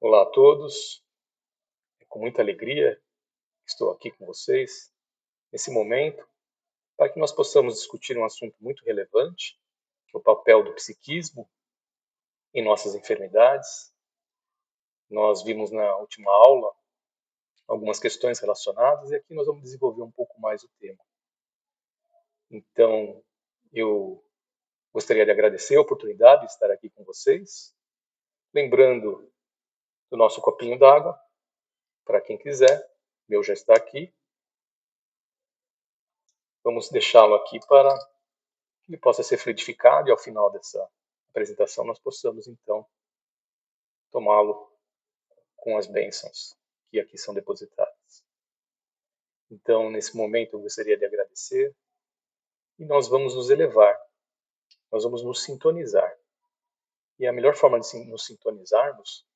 Olá a todos, é com muita alegria que estou aqui com vocês nesse momento para que nós possamos discutir um assunto muito relevante, que é o papel do psiquismo em nossas enfermidades. Nós vimos na última aula algumas questões relacionadas e aqui nós vamos desenvolver um pouco mais o tema. Então, eu gostaria de agradecer a oportunidade de estar aqui com vocês, lembrando do nosso copinho d'água, para quem quiser, o meu já está aqui. Vamos deixá-lo aqui para que ele possa ser fluidificado e ao final dessa apresentação nós possamos então tomá-lo com as bênçãos que aqui são depositadas. Então, nesse momento eu gostaria de agradecer e nós vamos nos elevar, nós vamos nos sintonizar. E a melhor forma de nos sintonizarmos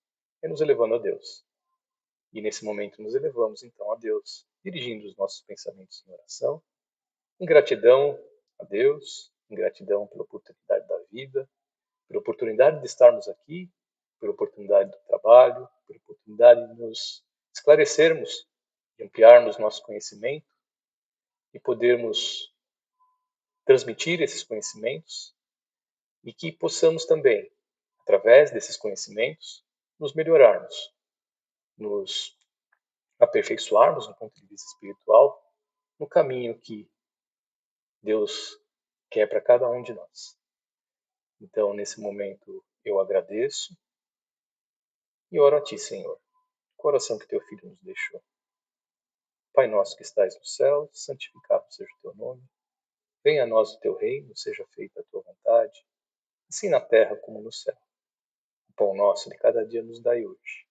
é nos elevando a Deus. E nesse momento nos elevamos então a Deus, dirigindo os nossos pensamentos em oração, em gratidão a Deus, em gratidão pela oportunidade da vida, pela oportunidade de estarmos aqui, pela oportunidade do trabalho, pela oportunidade de nos esclarecermos, de ampliarmos nosso conhecimento e podermos transmitir esses conhecimentos e que possamos também, através desses conhecimentos, nos melhorarmos, nos aperfeiçoarmos do ponto de vista espiritual no caminho que Deus quer para cada um de nós. Então, nesse momento, eu agradeço e oro a Ti, Senhor, com a oração que Teu Filho nos deixou. Pai nosso que estais no céu, santificado seja o Teu nome. Venha a nós o Teu reino, seja feita a Tua vontade, assim na terra como no céu. O pão nosso de cada dia nos dai hoje.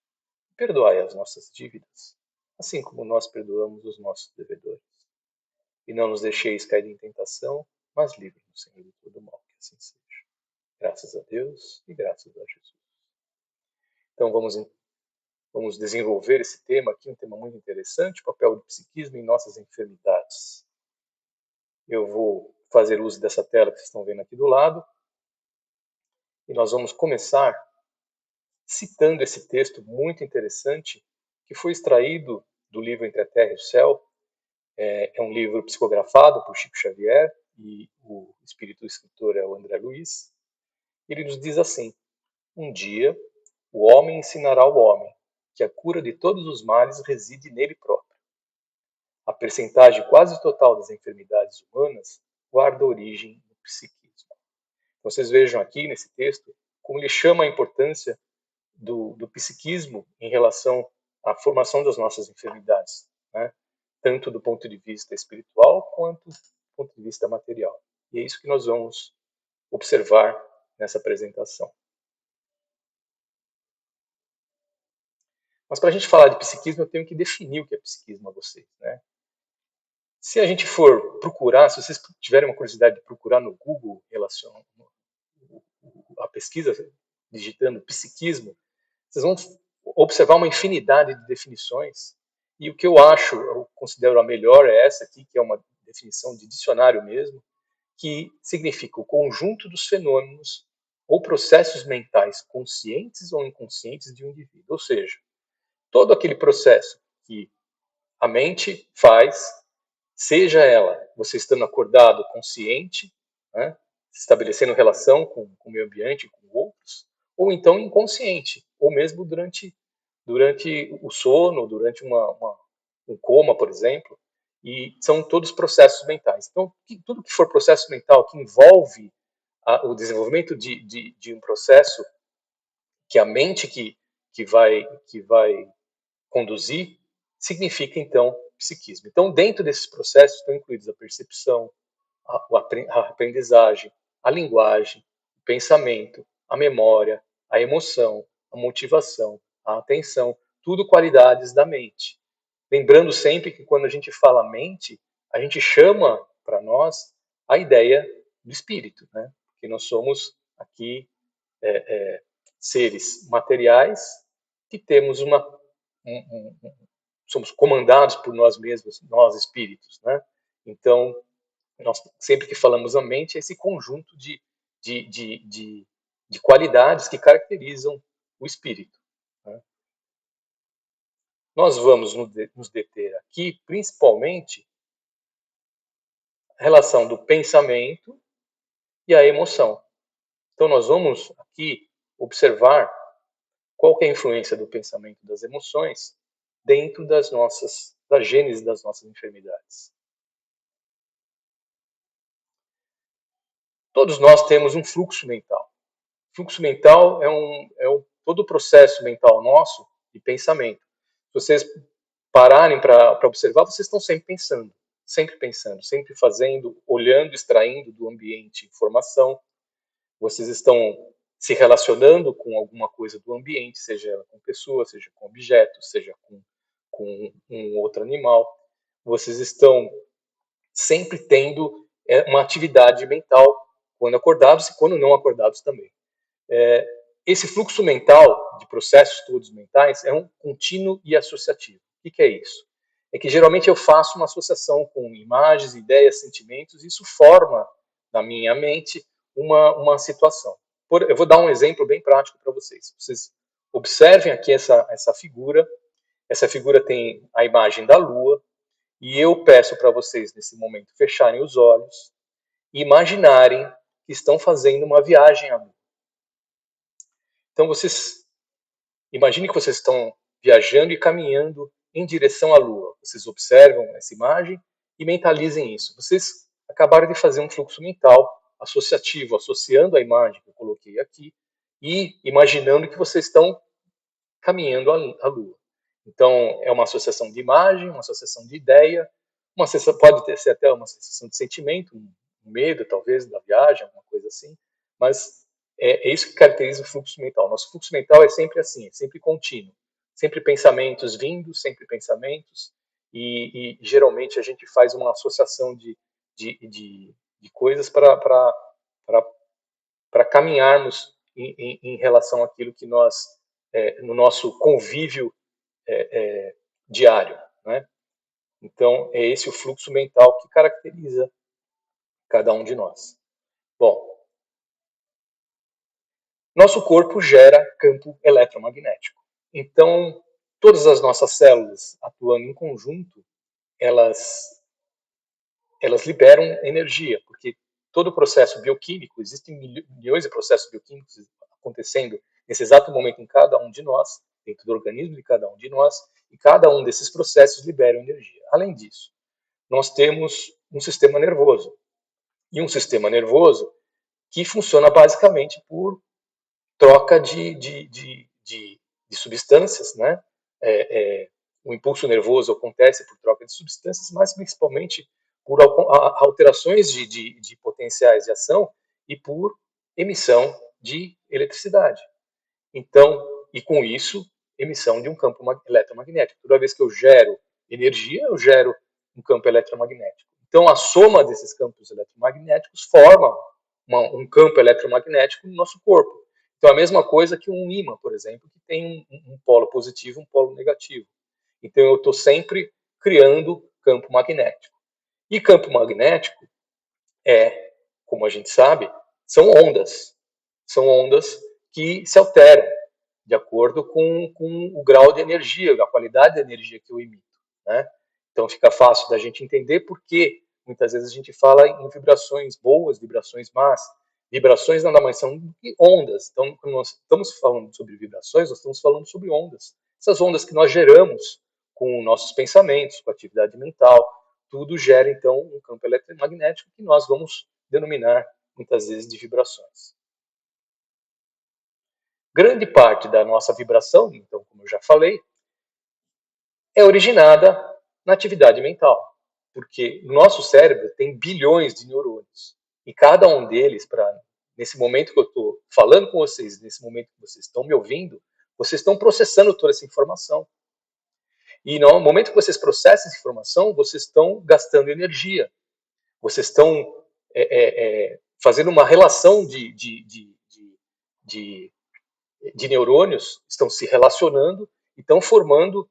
Perdoai as nossas dívidas, assim como nós perdoamos os nossos devedores. E não nos deixeis cair em tentação, mas livre-nos, Senhor, de todo mal, que assim seja. Graças a Deus e graças a Jesus. Então vamos desenvolver esse tema aqui, um tema muito interessante, o papel do psiquismo em nossas enfermidades. Eu vou fazer uso dessa tela que vocês estão vendo aqui do lado, e nós vamos começar citando esse texto muito interessante, que foi extraído do livro Entre a Terra e o Céu. É um livro psicografado por Chico Xavier, e o espírito escritor é o André Luiz. Ele nos diz assim: um dia o homem ensinará ao homem que a cura de todos os males reside nele próprio. A percentagem quase total das enfermidades humanas guarda origem no psiquismo. Vocês vejam aqui nesse texto como ele chama a importância do psiquismo em relação à formação das nossas enfermidades, né? Tanto do ponto de vista espiritual quanto do ponto de vista material. E é isso que nós vamos observar nessa apresentação. Mas para a gente falar de psiquismo, eu tenho que definir o que é psiquismo a vocês, né? Se a gente for procurar, se vocês tiverem uma curiosidade de procurar no Google a pesquisa, digitando psiquismo, vocês vão observar uma infinidade de definições. E o que eu considero a melhor é essa aqui, que é uma definição de dicionário mesmo, que significa o conjunto dos fenômenos ou processos mentais conscientes ou inconscientes de um indivíduo. Ou seja, todo aquele processo que a mente faz, seja ela você estando acordado, consciente, né, estabelecendo relação com o meio ambiente, com outros, ou então inconsciente, ou mesmo durante o sono, durante um coma, por exemplo, e são todos processos mentais. Então, tudo que for processo mental que envolve o desenvolvimento de um processo que a mente que vai conduzir, significa, então, psiquismo. Então, dentro desses processos estão incluídos a percepção, a aprendizagem, a linguagem, o pensamento, a memória, a emoção, a motivação, a atenção, tudo qualidades da mente. Lembrando sempre que quando a gente fala mente, a gente chama para nós a ideia do espírito, né? Porque nós somos aqui seres materiais que temos somos comandados por nós mesmos, nós espíritos, né? Então, nós sempre que falamos a mente, é esse conjunto de qualidades que caracterizam o espírito, né? nós vamos nos deter aqui, principalmente, a relação do pensamento e a emoção. Então, nós vamos aqui observar qual que é a influência do pensamento e das emoções dentro da gênese das nossas enfermidades. Todos nós temos um fluxo mental. O fluxo mental todo o processo mental nosso de pensamento. Se vocês pararem para observar, vocês estão sempre pensando, sempre fazendo, olhando, extraindo do ambiente informação. Vocês estão se relacionando com alguma coisa do ambiente, seja ela com pessoas, seja com objetos, seja com um outro animal. Vocês estão sempre tendo uma atividade mental, quando acordados e quando não acordados também. Esse fluxo mental, de processos todos mentais, é um contínuo e associativo. O que é isso? É que geralmente eu faço uma associação com imagens, ideias, sentimentos, e isso forma na minha mente uma situação. Eu vou dar um exemplo bem prático para vocês. Vocês observem aqui essa figura. Essa figura tem a imagem da Lua, e eu peço para vocês, nesse momento, fecharem os olhos e imaginarem que estão fazendo uma viagem à Lua. Então, vocês imaginem que vocês estão viajando e caminhando em direção à Lua. Vocês observam essa imagem e mentalizem isso. Vocês acabaram de fazer um fluxo mental associativo, associando a imagem que eu coloquei aqui e imaginando que vocês estão caminhando à Lua. Então, é uma associação de imagem, uma associação de ideia, pode ser até uma sensação de sentimento, um medo, talvez, da viagem, alguma coisa assim, mas é isso que caracteriza o fluxo mental. Nosso fluxo mental é sempre assim, é sempre contínuo. Sempre pensamentos vindo, sempre pensamentos, e geralmente a gente faz uma associação de coisas para caminharmos em relação àquilo que nós, no nosso convívio diário, né? Então, é esse o fluxo mental que caracteriza cada um de nós. Bom, nosso corpo gera campo eletromagnético. Então, todas as nossas células atuando em conjunto, elas liberam energia, porque todo o processo bioquímico, existem milhões de processos bioquímicos acontecendo nesse exato momento em cada um de nós, dentro do organismo de cada um de nós, e cada um desses processos libera energia. Além disso, nós temos um sistema nervoso, e um sistema nervoso que funciona basicamente por troca de substâncias, né? O impulso nervoso acontece por troca de substâncias, mas principalmente por alterações de potenciais de ação e por emissão de eletricidade. Então, e com isso, emissão de um campo eletromagnético. Toda vez que eu gero energia, eu gero um campo eletromagnético. Então, a soma desses campos eletromagnéticos forma um campo eletromagnético no nosso corpo. Então, a mesma coisa que um ímã, por exemplo, que tem um polo positivo e um polo negativo. Então, eu estou sempre criando campo magnético. E campo magnético como a gente sabe, são ondas. São ondas que se alteram de acordo com o grau de energia, a qualidade de energia que eu emito, né? Então fica fácil da gente entender por que muitas vezes a gente fala em vibrações boas, vibrações más. Vibrações nada mais são do que ondas. Então, quando nós estamos falando sobre vibrações, nós estamos falando sobre ondas. Essas ondas que nós geramos com nossos pensamentos, com a atividade mental, tudo gera, então, um campo eletromagnético que nós vamos denominar, muitas vezes, de vibrações. Grande parte da nossa vibração, então, como eu já falei, é originada na atividade mental, porque no nosso cérebro tem bilhões de neurônios, e cada um deles, nesse momento que eu estou falando com vocês, nesse momento que vocês estão me ouvindo, vocês estão processando toda essa informação. E no momento que vocês processam essa informação, vocês estão gastando energia, vocês estão fazendo uma relação de neurônios, estão se relacionando e estão formando,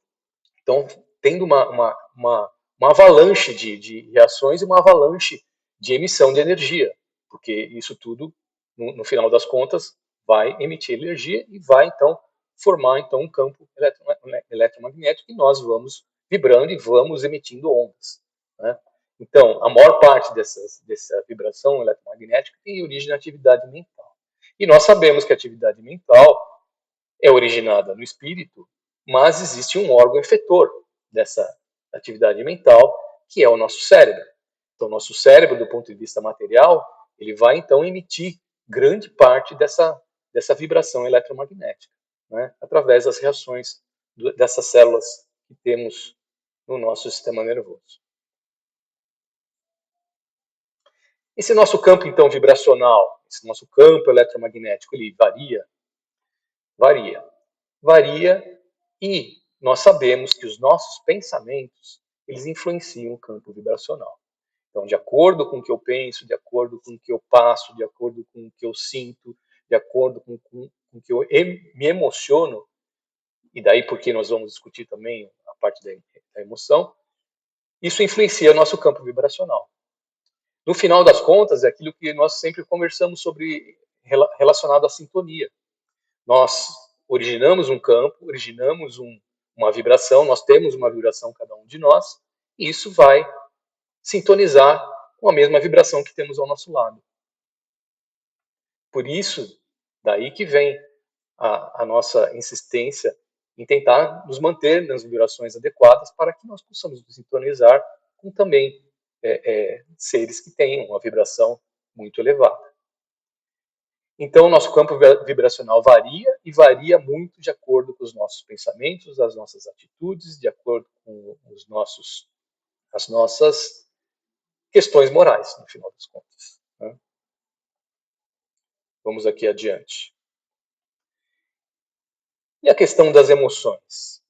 estão tendo uma avalanche de reações e uma avalanche de emissão de energia, porque isso tudo, no final das contas, vai emitir energia e vai, então, formar então um campo eletromagnético e nós vamos vibrando e vamos emitindo ondas, né? Então, a maior parte dessa vibração eletromagnética tem origem na atividade mental. E nós sabemos que a atividade mental é originada no espírito, mas existe um órgão efetor dessa atividade mental, que é o nosso cérebro. Então, o nosso cérebro, do ponto de vista material, ele vai então emitir grande parte dessa vibração eletromagnética, né, através das reações dessas células que temos no nosso sistema nervoso. Esse nosso campo, então, vibracional, esse nosso campo eletromagnético, ele varia? Varia, e nós sabemos que os nossos pensamentos, eles influenciam o campo vibracional. Então, de acordo com o que eu penso, de acordo com o que eu passo, de acordo com o que eu sinto, de acordo com o que eu me emociono, e daí porque nós vamos discutir também a parte da emoção, isso influencia o nosso campo vibracional. No final das contas, é aquilo que nós sempre conversamos sobre relacionado à sintonia. Nós originamos um campo, originamos uma vibração, nós temos uma vibração cada um de nós, e isso vai sintonizar com a mesma vibração que temos ao nosso lado. Por isso, daí que vem a nossa insistência em tentar nos manter nas vibrações adequadas para que nós possamos nos sintonizar com também seres que têm uma vibração muito elevada. Então, o nosso campo vibracional varia e varia muito de acordo com os nossos pensamentos, as nossas atitudes, de acordo com as nossas questões morais, no final das contas, né? Vamos aqui adiante. E a questão das emoções?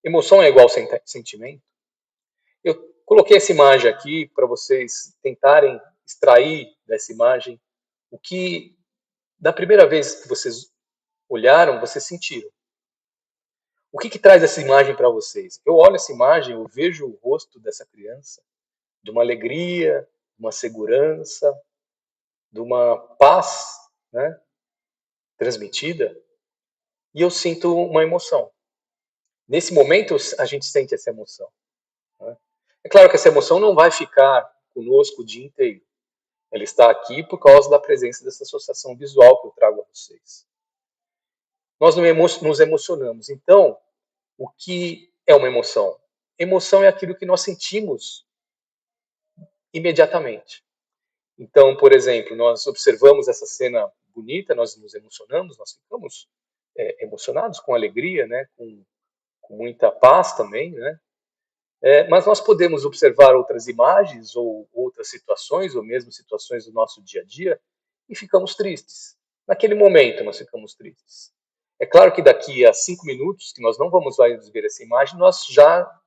Emoção é igual sentimento? Eu coloquei essa imagem aqui para vocês tentarem extrair dessa imagem o que, da primeira vez que vocês olharam, vocês sentiram. O que traz essa imagem para vocês? Eu olho essa imagem, eu vejo o rosto dessa criança, de uma alegria, de uma segurança, de uma paz, né, transmitida, e eu sinto uma emoção. Nesse momento, a gente sente essa emoção, né? É claro que essa emoção não vai ficar conosco o dia inteiro. Ela está aqui por causa da presença dessa associação visual que eu trago a vocês. Nós nos emocionamos. Então, o que é uma emoção? Emoção é aquilo que nós sentimos imediatamente. Então, por exemplo, nós observamos essa cena bonita, nós nos emocionamos, nós ficamos emocionados com alegria, né, com muita paz também, né? Mas nós podemos observar outras imagens ou outras situações, ou mesmo situações do nosso dia a dia, e ficamos tristes. Naquele momento nós ficamos tristes. É claro que daqui a 5 minutos, que nós não vamos mais ver essa imagem, nós já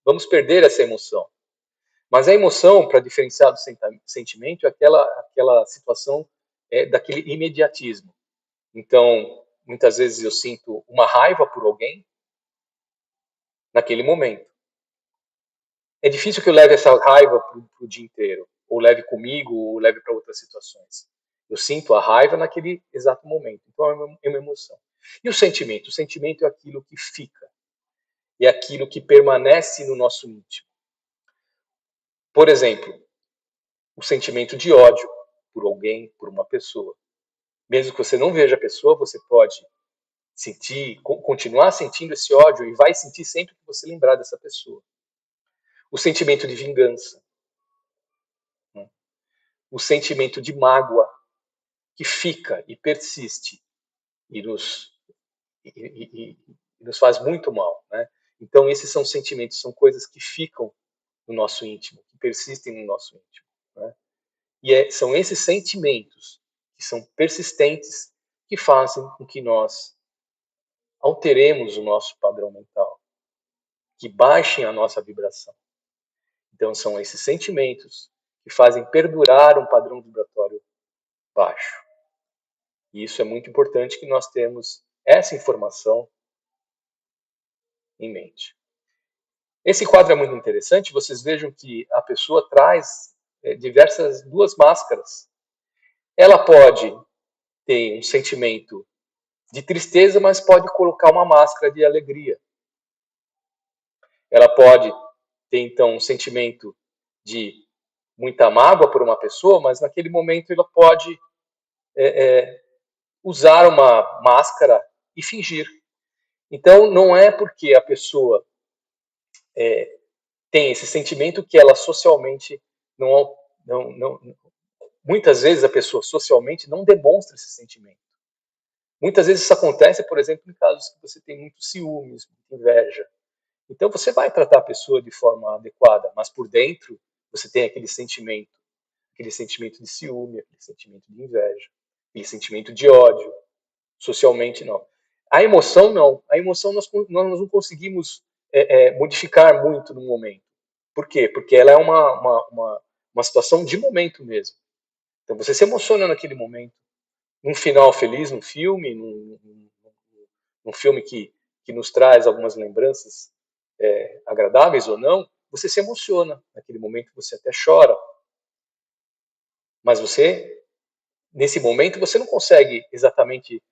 vamos perder essa emoção. Mas a emoção, para diferenciar do sentimento, é aquela situação daquele imediatismo. Então, muitas vezes eu sinto uma raiva por alguém naquele momento. É difícil que eu leve essa raiva para o dia inteiro, ou leve comigo, ou leve para outras situações. Eu sinto a raiva naquele exato momento. Então é uma emoção. E o sentimento? O sentimento é aquilo que fica. É aquilo que permanece no nosso íntimo. Por exemplo, o sentimento de ódio por alguém, por uma pessoa. Mesmo que você não veja a pessoa, você pode continuar sentindo esse ódio e vai sentir sempre que você lembrar dessa pessoa. O sentimento de vingança. O sentimento de mágoa que fica e persiste e nos faz muito mal, né? Então esses são sentimentos, são coisas que ficam no nosso íntimo, que persistem no nosso íntimo, né? E são esses sentimentos que são persistentes que fazem com que nós alteremos o nosso padrão mental, que baixem a nossa vibração. Então são esses sentimentos que fazem perdurar um padrão vibratório baixo. E isso é muito importante que nós temos essa informação em mente. Esse quadro é muito interessante. Vocês vejam que a pessoa traz duas máscaras. Ela pode ter um sentimento de tristeza, mas pode colocar uma máscara de alegria. Ela pode ter, então, um sentimento de muita mágoa por uma pessoa, mas naquele momento ela pode usar uma máscara e fingir. Então, não é porque a pessoa tem esse sentimento que ela socialmente não. Muitas vezes a pessoa socialmente não demonstra esse sentimento. Muitas vezes isso acontece, por exemplo, em casos que você tem muito ciúmes, muita inveja. Então você vai tratar a pessoa de forma adequada, mas por dentro você tem aquele sentimento de ciúme, aquele sentimento de inveja, aquele sentimento de ódio. Socialmente, não. A emoção, não. A emoção nós não conseguimos modificar muito no momento. Por quê? Porque ela é uma situação de momento mesmo. Então você se emociona naquele momento. Num final feliz, num filme, num filme que nos traz algumas lembranças agradáveis ou não, você se emociona. Naquele momento você até chora. Mas você, nesse momento, você não consegue exatamente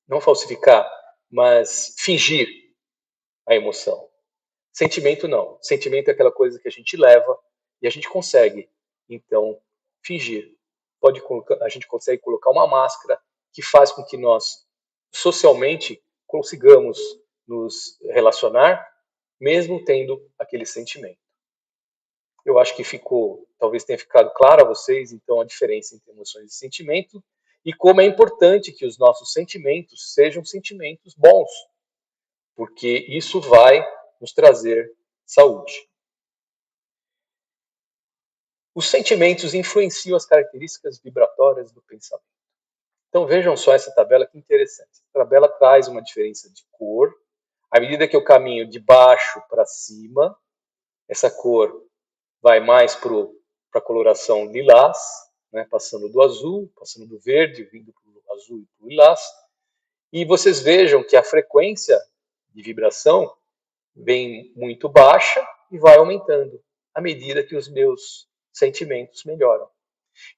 não falsificar, mas fingir a emoção. Sentimento não. Sentimento é aquela coisa que a gente leva e a gente consegue, então, fingir. A gente consegue colocar uma máscara que faz com que nós, socialmente, consigamos nos relacionar, mesmo tendo aquele sentimento. Eu acho que talvez tenha ficado claro a vocês, então, a diferença entre emoções e sentimento e como é importante que os nossos sentimentos sejam sentimentos bons, porque isso vai nos trazer saúde. Os sentimentos influenciam as características vibratórias do pensamento. Então vejam só essa tabela, que interessante. A tabela traz uma diferença de cor. À medida que eu caminho de baixo para cima, essa cor vai mais para a coloração lilás, né, passando do azul, passando do verde, vindo para o azul e para o lilás. E vocês vejam que a frequência de vibração vem muito baixa e vai aumentando à medida que os meus sentimentos melhoram.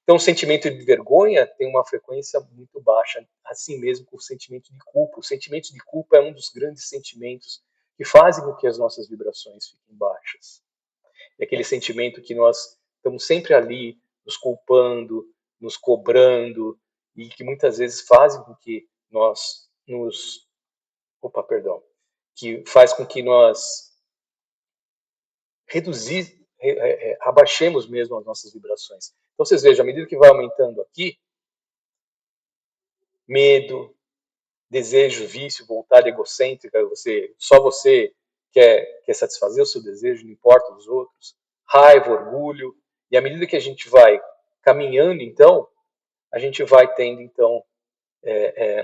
Então, o sentimento de vergonha tem uma frequência muito baixa, assim mesmo com o sentimento de culpa. O sentimento de culpa é um dos grandes sentimentos que fazem com que as nossas vibrações fiquem baixas. É aquele sentimento que nós estamos sempre ali nos culpando, nos cobrando, e que muitas vezes fazem com que nós que faz com que nós abaixemos mesmo as nossas vibrações. Então vocês vejam, à medida que vai aumentando aqui, medo, desejo, vício, vontade egocêntrica, só você quer satisfazer o seu desejo, não importa os outros, raiva, orgulho, e à medida que a gente vai caminhando, então, a gente vai tendo, então,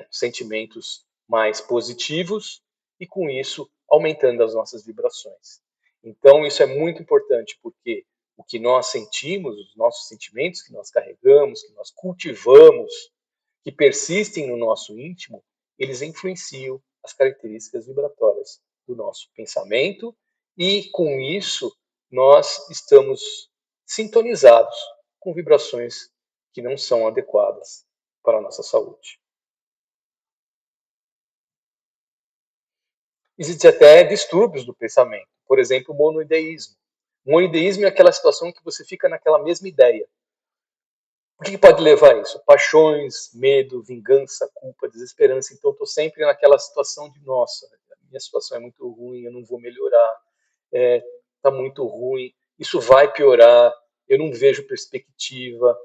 sentimentos mais positivos e, com isso, aumentando as nossas vibrações. Então, isso é muito importante, porque o que nós sentimos, os nossos sentimentos que nós carregamos, que nós cultivamos, que persistem no nosso íntimo, eles influenciam as características vibratórias do nosso pensamento e, com isso, nós estamos sintonizados com vibrações que não são adequadas para a nossa saúde. Existem até distúrbios do pensamento, por exemplo, o monoideísmo. O monoideísmo é aquela situação em que você fica naquela mesma ideia. O que pode levar a isso? Paixões, medo, vingança, culpa, desesperança. Então, eu estou sempre naquela situação de, nossa, a minha situação é muito ruim, eu não vou melhorar, está muito ruim, isso vai piorar, eu não vejo perspectiva.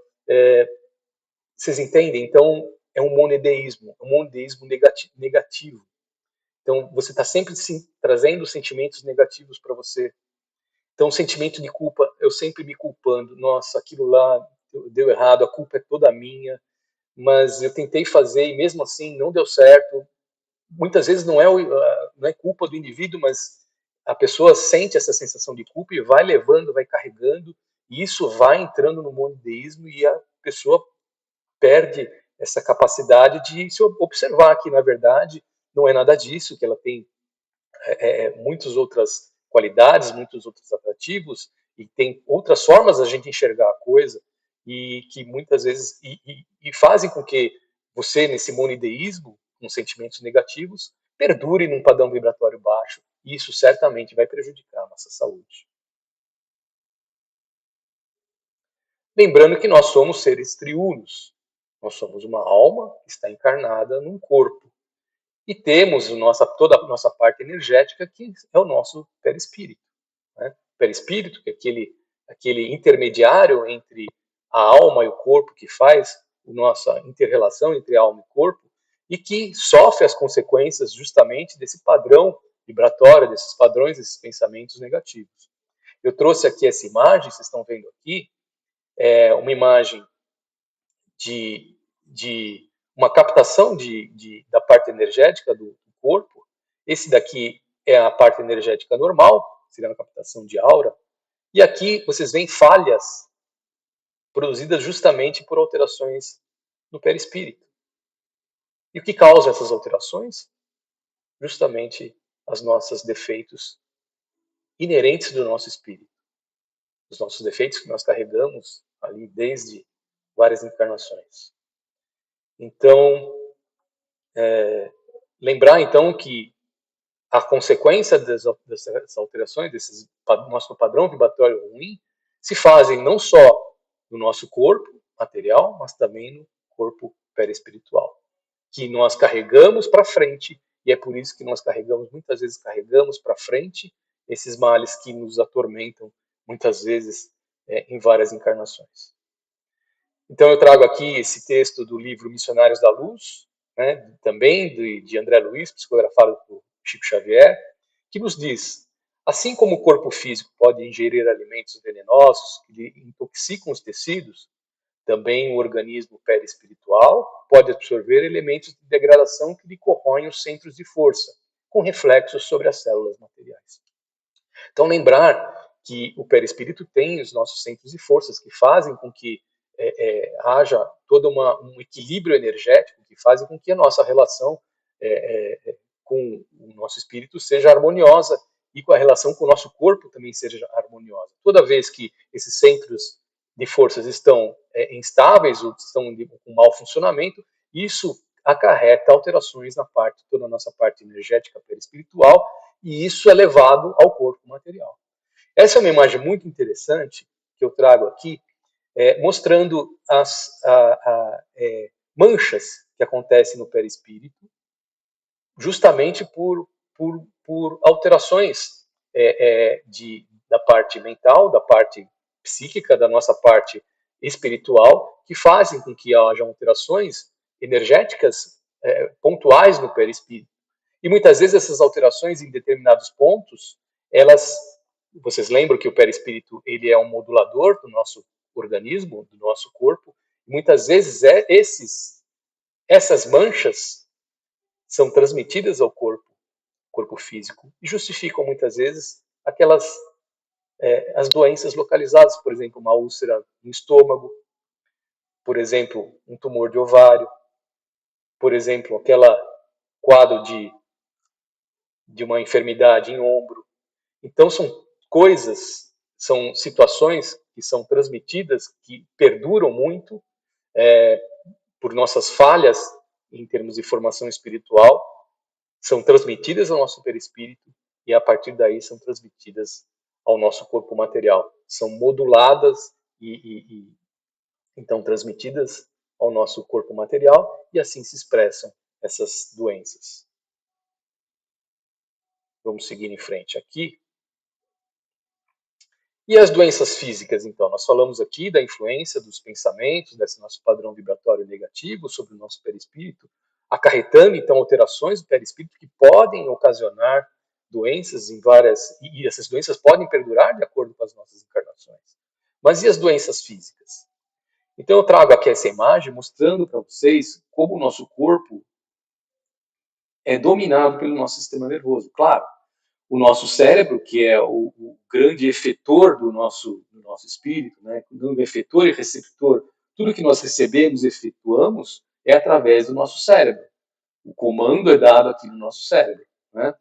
Vocês entendem? Então, é um monoideísmo negativo. Então, você está sempre trazendo sentimentos negativos para você. Então, o sentimento de culpa, eu sempre me culpando. Nossa, aquilo lá deu errado, a culpa é toda minha. Mas eu tentei fazer e mesmo assim não deu certo. Muitas vezes não é culpa do indivíduo, mas a pessoa sente essa sensação de culpa e vai levando, vai carregando. E isso vai entrando no monoteísmo e a pessoa perde essa capacidade de se observar que, na verdade, não é nada disso, que ela tem muitas outras qualidades, muitos outros atrativos, e tem outras formas da gente enxergar a coisa, e que muitas vezes e fazem com que você, nesse monoideísmo, com sentimentos negativos, perdure num padrão vibratório baixo. E isso certamente vai prejudicar a nossa saúde. Lembrando que nós somos seres triunos. Nós somos uma alma que está encarnada num corpo. E temos toda a nossa parte energética, que é o nosso perispírito. Né? O perispírito, que é aquele intermediário entre a alma e o corpo, que faz a nossa inter-relação entre alma e corpo, e que sofre as consequências justamente desse padrão vibratório, desses padrões, desses pensamentos negativos. Eu trouxe aqui essa imagem, vocês estão vendo aqui, é uma imagem de uma captação da parte energética do corpo. Esse daqui é a parte energética normal, seria uma captação de aura. E aqui vocês veem falhas produzidas justamente por alterações no perispírito. E o que causa essas alterações? Justamente os nossos defeitos inerentes do nosso espírito. Os nossos defeitos que nós carregamos ali desde várias encarnações. Então, lembrar então que a consequência dessas alterações, desse nosso padrão vibratório ruim, se fazem não só no nosso corpo material, mas também no corpo perispiritual, que nós carregamos para frente, e é por isso que nós muitas vezes carregamos para frente esses males que nos atormentam, muitas vezes em várias encarnações. Então eu trago aqui esse texto do livro Missionários da Luz, né, também de André Luiz, psicografado por Chico Xavier, que nos diz: assim como o corpo físico pode ingerir alimentos venenosos que lhe intoxicam os tecidos, também o organismo perispiritual pode absorver elementos de degradação que lhe corroem os centros de força, com reflexos sobre as células materiais. Então lembrar que o perispírito tem os nossos centros de forças que fazem com que haja todo um equilíbrio energético, que fazem com que a nossa relação com o nosso espírito seja harmoniosa e com a relação com o nosso corpo também seja harmoniosa. Toda vez que esses centros de forças estão instáveis ou estão com mau funcionamento, isso acarreta alterações toda a nossa parte energética perispiritual, e isso é levado ao corpo material. Essa é uma imagem muito interessante que eu trago aqui, mostrando as manchas que acontecem no perispírito, justamente por alterações da parte mental, da parte psíquica, da nossa parte espiritual, que fazem com que haja alterações energéticas pontuais no perispírito. E muitas vezes essas alterações em determinados pontos, vocês lembram que o perispírito ele é um modulador do nosso organismo, do nosso corpo, e muitas vezes essas manchas são transmitidas ao corpo físico, e justificam muitas vezes as doenças localizadas, por exemplo, uma úlcera no estômago, por exemplo, um tumor de ovário, por exemplo, aquela quadro de uma enfermidade em ombro. Então são situações que são transmitidas, que perduram muito por nossas falhas em termos de formação espiritual, são transmitidas ao nosso perispírito e a partir daí são transmitidas ao nosso corpo material. São moduladas e então transmitidas ao nosso corpo material e assim se expressam essas doenças. Vamos seguir em frente aqui. E as doenças físicas, então? Nós falamos aqui da influência dos pensamentos, desse nosso padrão vibratório negativo sobre o nosso perispírito, acarretando, então, alterações do perispírito que podem ocasionar doenças e essas doenças podem perdurar de acordo com as nossas encarnações. Mas e as doenças físicas? Então eu trago aqui essa imagem mostrando para vocês como o nosso corpo é dominado pelo nosso sistema nervoso. Claro, o nosso cérebro, que é o grande efetor do nosso espírito, né? O grande efetor e receptor, tudo que nós recebemos e efetuamos é através do nosso cérebro. O comando é dado aqui no nosso cérebro, né?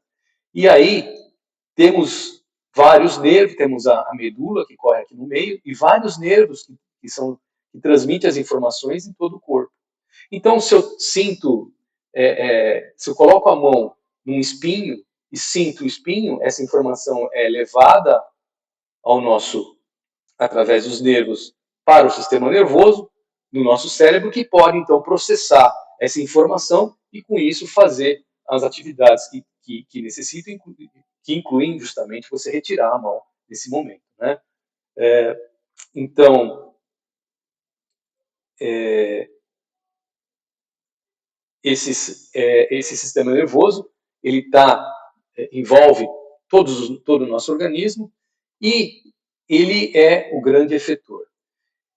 E aí temos vários nervos, temos a medula que corre aqui no meio e vários nervos que transmitem as informações em todo o corpo. Então, se eu sinto, se eu coloco a mão num espinho e sinto o espinho, essa informação é levada ao nosso, através dos nervos, para o sistema nervoso do nosso cérebro, que pode então processar essa informação e com isso fazer as atividades que necessitam, que incluem justamente você retirar a mão nesse momento, né? Então, esse sistema nervoso, ele envolve todo o nosso organismo e ele é o grande efetor.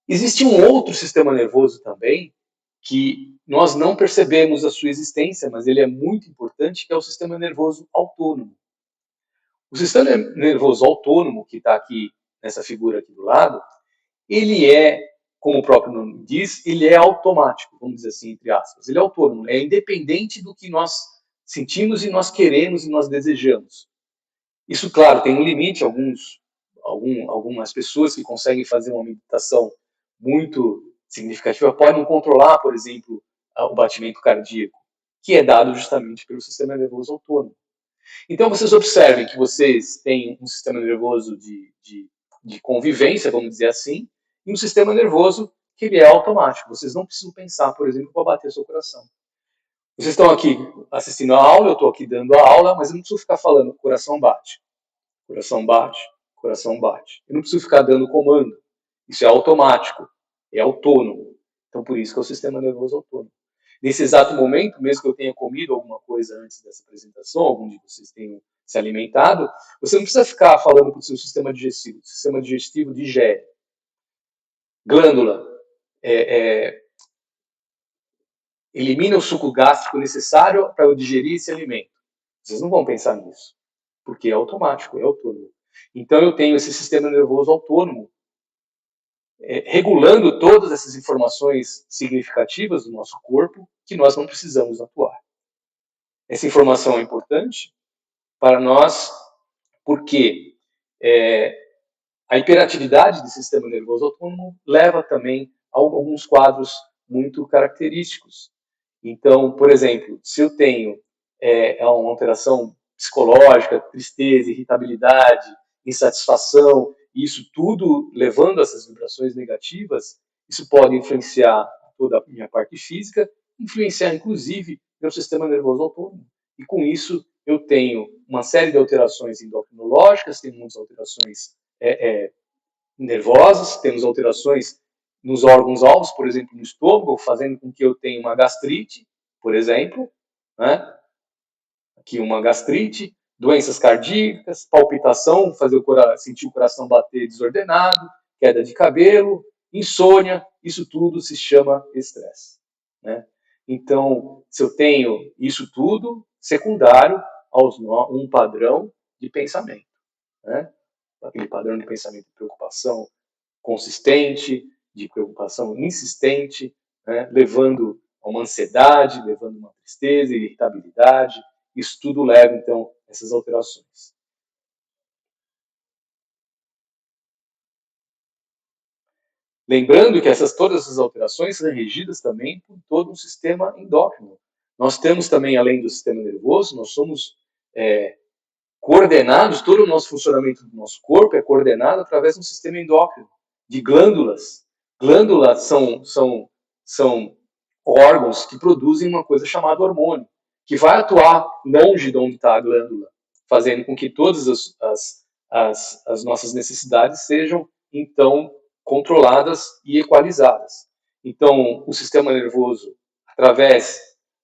Existe um outro sistema nervoso também que nós não percebemos a sua existência, mas ele é muito importante, que é o sistema nervoso autônomo. O sistema nervoso autônomo, que está aqui nessa figura aqui do lado, ele como o próprio nome diz, ele é automático, vamos dizer assim, entre aspas. Ele é autônomo, é independente do que nós sentimos e nós queremos e nós desejamos. Isso, claro, tem um limite. Algumas pessoas que conseguem fazer uma meditação muito significativa podem controlar, por exemplo, o batimento cardíaco, que é dado justamente pelo sistema nervoso autônomo. Então, vocês observem que vocês têm um sistema nervoso de convivência, vamos dizer assim, e um sistema nervoso que ele é automático. Vocês não precisam pensar, por exemplo, para bater seu coração. Vocês estão aqui assistindo a aula, eu estou aqui dando a aula, mas eu não preciso ficar falando coração bate, coração bate, coração bate. Eu não preciso ficar dando comando. Isso é automático, é autônomo. Então, por isso que é o sistema nervoso autônomo. Nesse exato momento, mesmo que eu tenha comido alguma coisa antes dessa apresentação, algum de vocês tenham se alimentado, você não precisa ficar falando para o seu sistema digestivo. O sistema digestivo digere. Glândula elimina o suco gástrico necessário para eu digerir esse alimento. Vocês não vão pensar nisso, porque é automático, é autônomo. Então eu tenho esse sistema nervoso autônomo regulando todas essas informações significativas do nosso corpo que nós não precisamos atuar. Essa informação é importante para nós porque a hiperatividade do sistema nervoso autônomo leva também a alguns quadros muito característicos. Então, por exemplo, se eu tenho uma alteração psicológica, tristeza, irritabilidade, insatisfação, isso tudo levando a essas vibrações negativas, isso pode influenciar toda a minha parte física, influenciar inclusive meu sistema nervoso autônomo. E com isso eu tenho uma série de alterações endocrinológicas, tenho muitas alterações nervosas, temos alterações nos órgãos-alvos, por exemplo, no estômago, fazendo com que eu tenha uma gastrite, por exemplo, né? Aqui uma gastrite, doenças cardíacas, palpitação, sentir o coração bater desordenado, queda de cabelo, insônia, isso tudo se chama estresse, né? Então, se eu tenho isso tudo, secundário a um padrão de pensamento, né? Aquele padrão de pensamento de preocupação consistente, de preocupação insistente, né? Levando a uma ansiedade, levando a uma tristeza, irritabilidade. Isso tudo leva, então, a essas alterações. Lembrando que todas essas alterações são regidas também por todo um sistema endócrino. Nós temos também, além do sistema nervoso, nós somos coordenados, todo o nosso funcionamento do nosso corpo é coordenado através de um sistema endócrino, de glândulas. Glândulas são órgãos que produzem uma coisa chamada hormônio, que vai atuar longe de onde está a glândula, fazendo com que todas as nossas necessidades sejam, então, controladas e equalizadas. Então, o sistema nervoso, através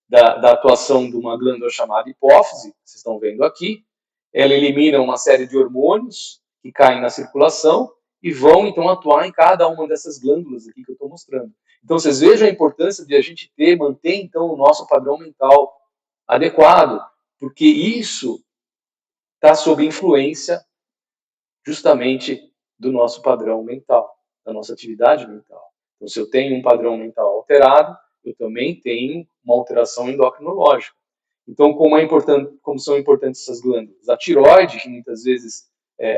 da atuação de uma glândula chamada hipófise, vocês estão vendo aqui, ela elimina uma série de hormônios que caem na circulação e vão, então, atuar em cada uma dessas glândulas aqui que eu estou mostrando. Então, vocês vejam a importância de a gente manter, então, o nosso padrão mental adequado, porque isso está sob influência justamente do nosso padrão mental, da nossa atividade mental. Então, se eu tenho um padrão mental alterado, eu também tenho uma alteração endocrinológica. Então, como são importantes essas glândulas? A tireoide, que muitas vezes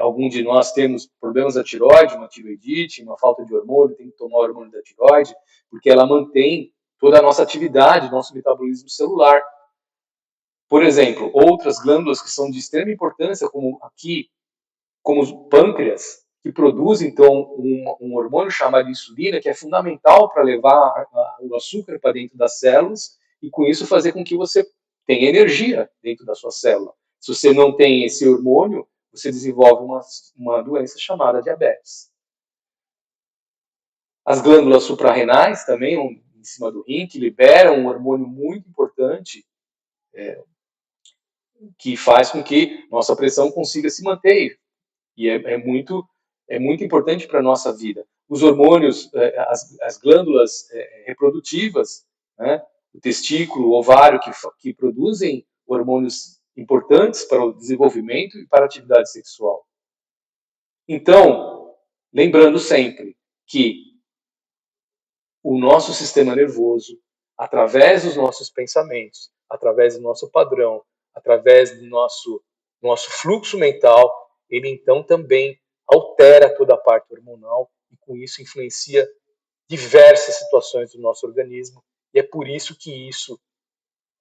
algum de nós temos problemas da tireoide, uma tireoidite, uma falta de hormônio, tem que tomar o hormônio da tireoide, porque ela mantém toda a nossa atividade, nosso metabolismo celular. Por exemplo, outras glândulas que são de extrema importância, como o pâncreas, que produz então um hormônio chamado insulina, que é fundamental para levar o açúcar para dentro das células e com isso fazer com que você tenha energia dentro da sua célula. Se você não tem esse hormônio, você desenvolve uma doença chamada diabetes. As glândulas suprarrenais também, em cima do rim, que liberam um hormônio muito importante, que faz com que nossa pressão consiga se manter. E é muito importante para a nossa vida. Os hormônios, as glândulas reprodutivas, né, o testículo, o ovário, que produzem hormônios importantes para o desenvolvimento e para a atividade sexual. Então, lembrando sempre que o nosso sistema nervoso, através dos nossos pensamentos, através do nosso padrão, através do nosso fluxo mental, ele então também altera toda a parte hormonal e com isso influencia diversas situações do nosso organismo. E é por isso que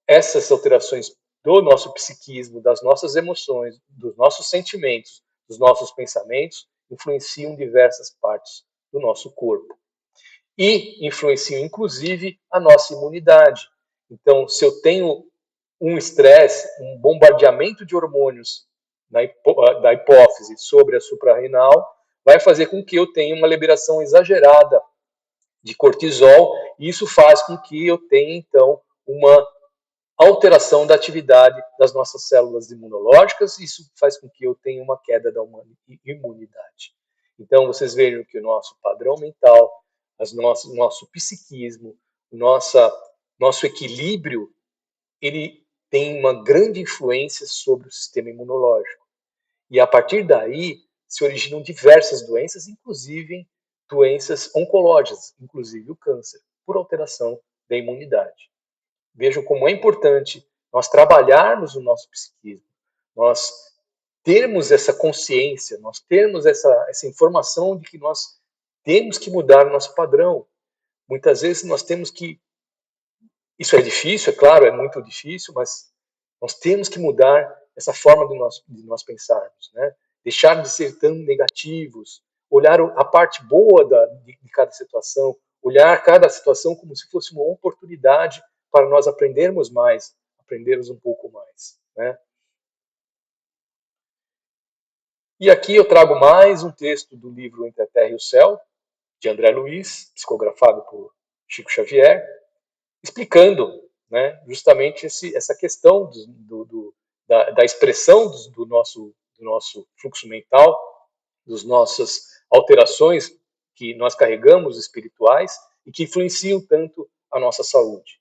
essas alterações do nosso psiquismo, das nossas emoções, dos nossos sentimentos, dos nossos pensamentos, influenciam diversas partes do nosso corpo. E influenciam, inclusive, a nossa imunidade. Então, se eu tenho um estresse, um bombardeamento de hormônios da hipófise sobre a suprarrenal, vai fazer com que eu tenha uma liberação exagerada de cortisol, e isso faz com que eu tenha, então, uma alteração da atividade das nossas células imunológicas, e isso faz com que eu tenha uma queda da imunidade. Então, vocês vejam que o nosso padrão mental, nosso psiquismo, nosso equilíbrio, ele tem uma grande influência sobre o sistema imunológico. E a partir daí se originam diversas doenças, inclusive doenças oncológicas, inclusive o câncer, por alteração da imunidade. Vejam como é importante nós trabalharmos o nosso psiquismo, nós termos essa consciência, nós termos essa informação de que nós temos que mudar o nosso padrão. Muitas vezes nós temos que... Isso é difícil, é claro, é muito difícil, mas nós temos que mudar essa forma de nós pensarmos, né? Deixar de ser tão negativos, olhar a parte boa de cada situação, olhar cada situação como se fosse uma oportunidade para nós aprendermos mais, aprendermos um pouco mais, né? E aqui eu trago mais um texto do livro Entre a Terra e o Céu, de André Luiz, psicografado por Chico Xavier, explicando, né, justamente essa questão da expressão do nosso fluxo mental, das nossas alterações que nós carregamos espirituais e que influenciam tanto a nossa saúde.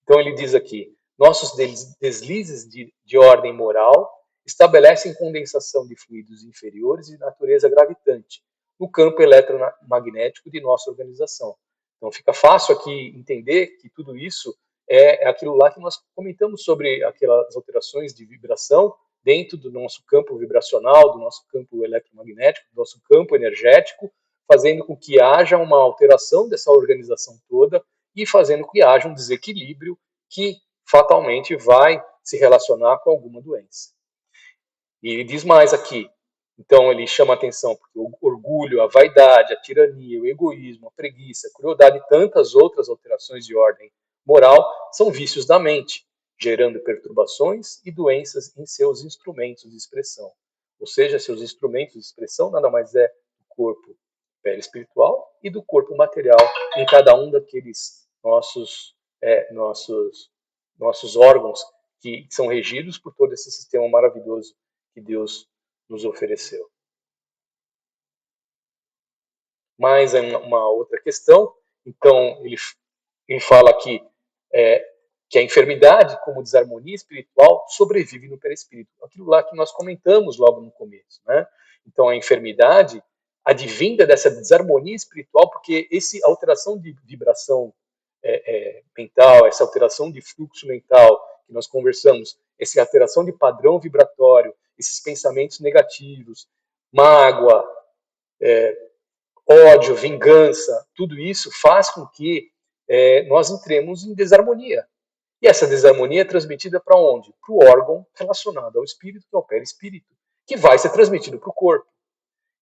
Então ele diz aqui, nossos deslizes de ordem moral estabelecem condensação de fluidos inferiores de natureza gravitante no campo eletromagnético de nossa organização. Então fica fácil aqui entender que tudo isso é aquilo lá que nós comentamos sobre aquelas alterações de vibração dentro do nosso campo vibracional, do nosso campo eletromagnético, do nosso campo energético, fazendo com que haja uma alteração dessa organização toda e fazendo com que haja um desequilíbrio que fatalmente vai se relacionar com alguma doença. E ele diz mais aqui, então ele chama a atenção porque o orgulho, a vaidade, a tirania, o egoísmo, a preguiça, a crueldade e tantas outras alterações de ordem moral são vícios da mente, gerando perturbações e doenças em seus instrumentos de expressão. Ou seja, seus instrumentos de expressão nada mais é do corpo perispiritual e do corpo material em cada um daqueles nossos órgãos que são regidos por todo esse sistema maravilhoso que Deus nos ofereceu. Mas é uma outra questão. Então, ele fala aqui que a enfermidade, como desarmonia espiritual, sobrevive no perispírito. Aquilo lá que nós comentamos logo no começo, né? Então, a enfermidade advinda dessa desarmonia espiritual, porque essa alteração de vibração mental, essa alteração de fluxo mental que nós conversamos, essa alteração de padrão vibratório, esses pensamentos negativos, mágoa, ódio, vingança, tudo isso faz com que nós entremos em desarmonia. E essa desarmonia é transmitida para onde? Para o órgão relacionado ao espírito, que é o perispírito, que vai ser transmitido para o corpo.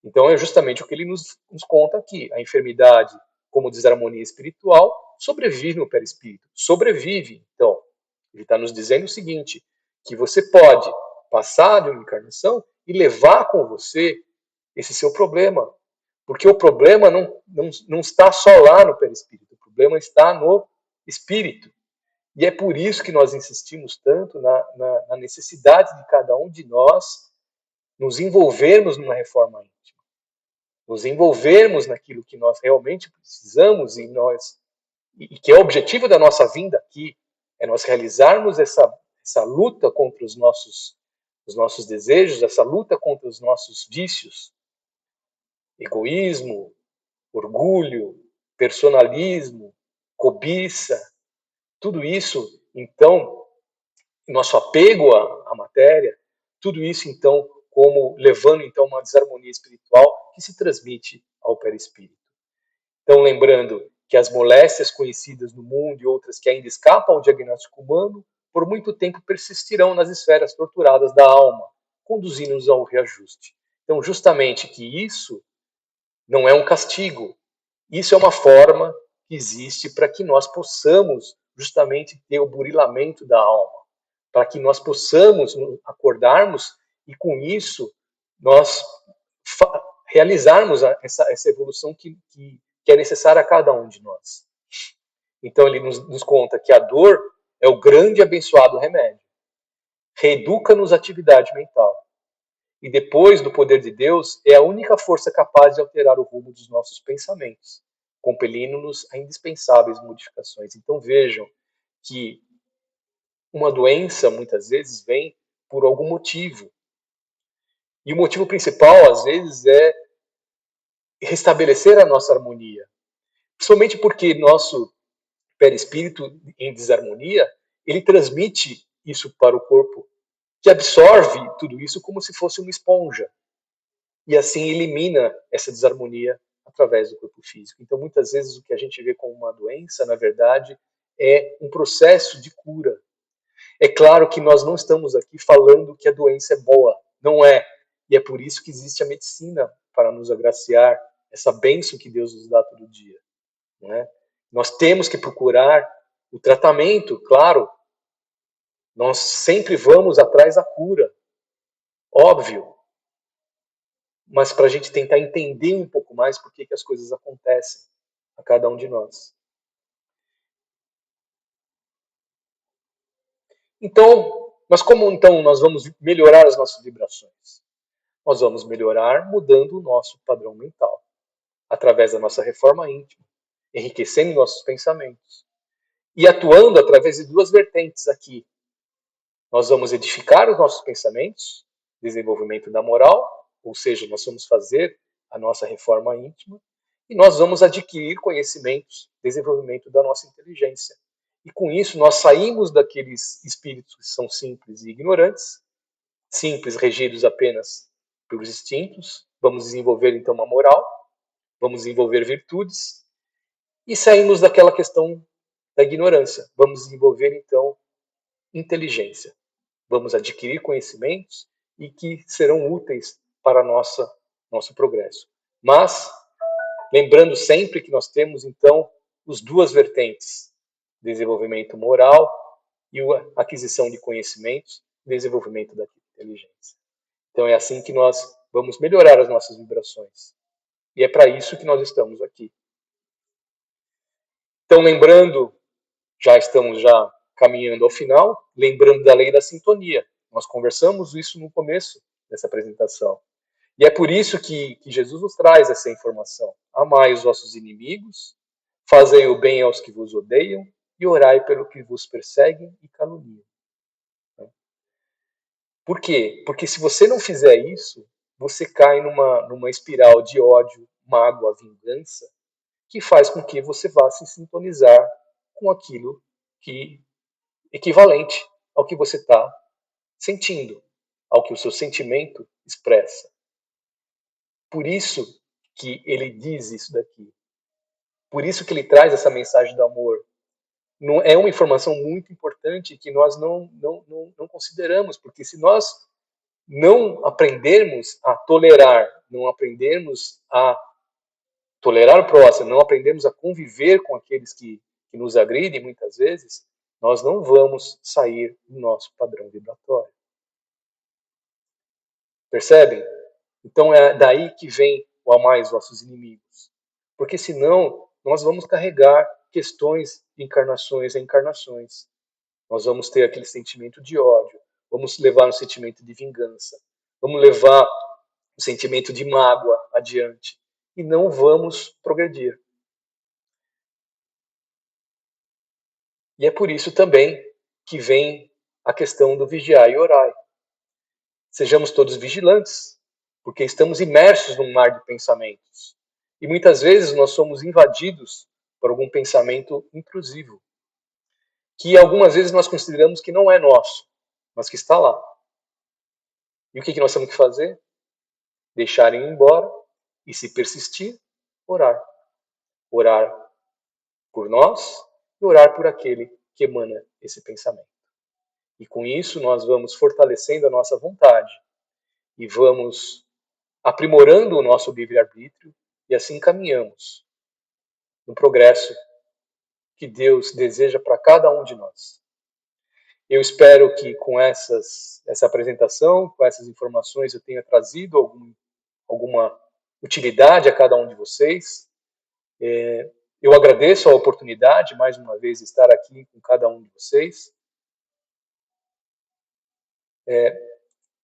Então é justamente o que ele nos conta aqui. A enfermidade, como desarmonia espiritual, sobrevive no perispírito. Sobrevive. Então, ele está nos dizendo o seguinte, que você pode passar de uma encarnação e levar com você esse seu problema. Porque o problema não está só lá no perispírito, o problema está no espírito. E é por isso que nós insistimos tanto na necessidade de cada um de nós nos envolvermos numa reforma íntima, nos envolvermos naquilo que nós realmente precisamos e que é o objetivo da nossa vinda aqui, é nós realizarmos essa luta contra os nossos desejos, essa luta contra os nossos vícios, egoísmo, orgulho, personalismo, cobiça, tudo isso, então, nosso apego à matéria, tudo isso, então, como levando, então, uma desarmonia espiritual que se transmite ao perispírito. Então, lembrando que as moléstias conhecidas no mundo e outras que ainda escapam ao diagnóstico humano, por muito tempo persistirão nas esferas torturadas da alma, conduzindo-nos ao reajuste. Então, justamente que isso não é um castigo, isso é uma forma que existe para que nós possamos justamente ter o burilamento da alma, para que nós possamos acordarmos e com isso nós realizarmos essa evolução que é necessária a cada um de nós. Então ele nos conta que a dor é o grande e abençoado remédio. Reeduca-nos a atividade mental. E depois do poder de Deus, é a única força capaz de alterar o rumo dos nossos pensamentos, compelindo-nos a indispensáveis modificações. Então vejam que uma doença muitas vezes vem por algum motivo. E o motivo principal, às vezes, é restabelecer a nossa harmonia. Principalmente porque nosso perispírito em desarmonia, ele transmite isso para o corpo, que absorve tudo isso como se fosse uma esponja. E assim elimina essa desarmonia através do corpo físico. Então, muitas vezes, o que a gente vê como uma doença, na verdade, é um processo de cura. É claro que nós não estamos aqui falando que a doença é boa, não é. E é por isso que existe a medicina para nos agraciar essa bênção que Deus nos dá todo dia. Não é? Nós temos que procurar o tratamento, claro. Nós sempre vamos atrás da cura, óbvio. Mas para a gente tentar entender um pouco mais por que as coisas acontecem a cada um de nós. Então, mas como então nós vamos melhorar as nossas vibrações? Nós vamos melhorar mudando o nosso padrão mental, através da nossa reforma íntima, enriquecendo nossos pensamentos e atuando através de duas vertentes aqui. Nós vamos edificar os nossos pensamentos, desenvolvimento da moral, ou seja, nós vamos fazer a nossa reforma íntima, e nós vamos adquirir conhecimentos, desenvolvimento da nossa inteligência. E com isso nós saímos daqueles espíritos que são simples e ignorantes, simples, regidos apenas pelos instintos, vamos desenvolver então uma moral, vamos desenvolver virtudes, e saímos daquela questão da ignorância, vamos desenvolver então inteligência. Vamos adquirir conhecimentos e que serão úteis para nosso progresso. Mas, lembrando sempre que nós temos, então, as duas vertentes, desenvolvimento moral e a aquisição de conhecimentos, desenvolvimento da inteligência. Então é assim que nós vamos melhorar as nossas vibrações. E é para isso que nós estamos aqui. Então, lembrando, já estamos caminhando ao final, lembrando da lei da sintonia. Nós conversamos isso no começo dessa apresentação. E é por isso que Jesus nos traz essa informação. Amai os vossos inimigos, fazei o bem aos que vos odeiam e orai pelo que vos perseguem e caluniam. Por quê? Porque se você não fizer isso, você cai numa espiral de ódio, mágoa, vingança, que faz com que você vá se sintonizar com aquilo que equivalente ao que você está sentindo, ao que o seu sentimento expressa. Por isso que ele diz isso daqui. Por isso que ele traz essa mensagem do amor. Não, é uma informação muito importante que nós não consideramos, porque se nós não aprendermos a tolerar, não aprendermos a tolerar o próximo, não aprendermos a conviver com aqueles que nos agridem muitas vezes, nós não vamos sair do nosso padrão vibratório. Percebem? Então é daí que vem o amar os vossos inimigos. Porque senão nós vamos carregar questões de encarnações a encarnações. Nós vamos ter aquele sentimento de ódio, vamos levar um sentimento de vingança, vamos levar um sentimento de mágoa adiante e não vamos progredir. E é por isso também que vem a questão do vigiar e orar. Sejamos todos vigilantes, porque estamos imersos num mar de pensamentos. E muitas vezes nós somos invadidos por algum pensamento intrusivo, que algumas vezes nós consideramos que não é nosso, mas que está lá. E o que nós temos que fazer? Deixar ir embora e, se persistir, orar. Orar por nós e orar por aquele que emana esse pensamento. E com isso nós vamos fortalecendo a nossa vontade e vamos aprimorando o nosso livre-arbítrio e assim caminhamos no progresso que Deus deseja para cada um de nós. Eu espero que com essa apresentação, com essas informações, eu tenha trazido alguma utilidade a cada um de vocês. Eu agradeço a oportunidade, mais uma vez, de estar aqui com cada um de vocês.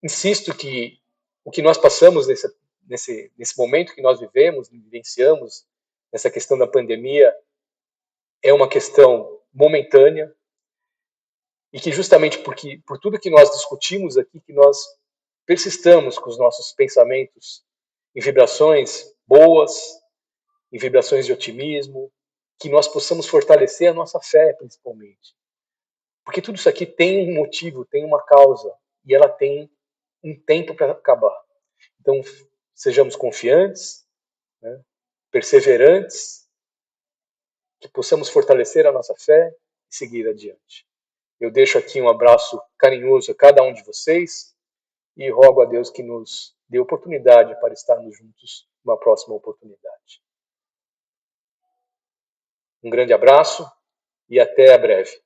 Insisto que o que nós passamos nesse momento que nós vivemos, vivenciamos, nessa questão da pandemia, é uma questão momentânea e que justamente por tudo que nós discutimos aqui, que nós persistamos com os nossos pensamentos em vibrações boas, em vibrações de otimismo, que nós possamos fortalecer a nossa fé, principalmente. Porque tudo isso aqui tem um motivo, tem uma causa, e ela tem um tempo para acabar. Então, sejamos confiantes, né, perseverantes, que possamos fortalecer a nossa fé e seguir adiante. Eu deixo aqui um abraço carinhoso a cada um de vocês e rogo a Deus que nos dê oportunidade para estarmos juntos numa próxima oportunidade. Um grande abraço e até breve.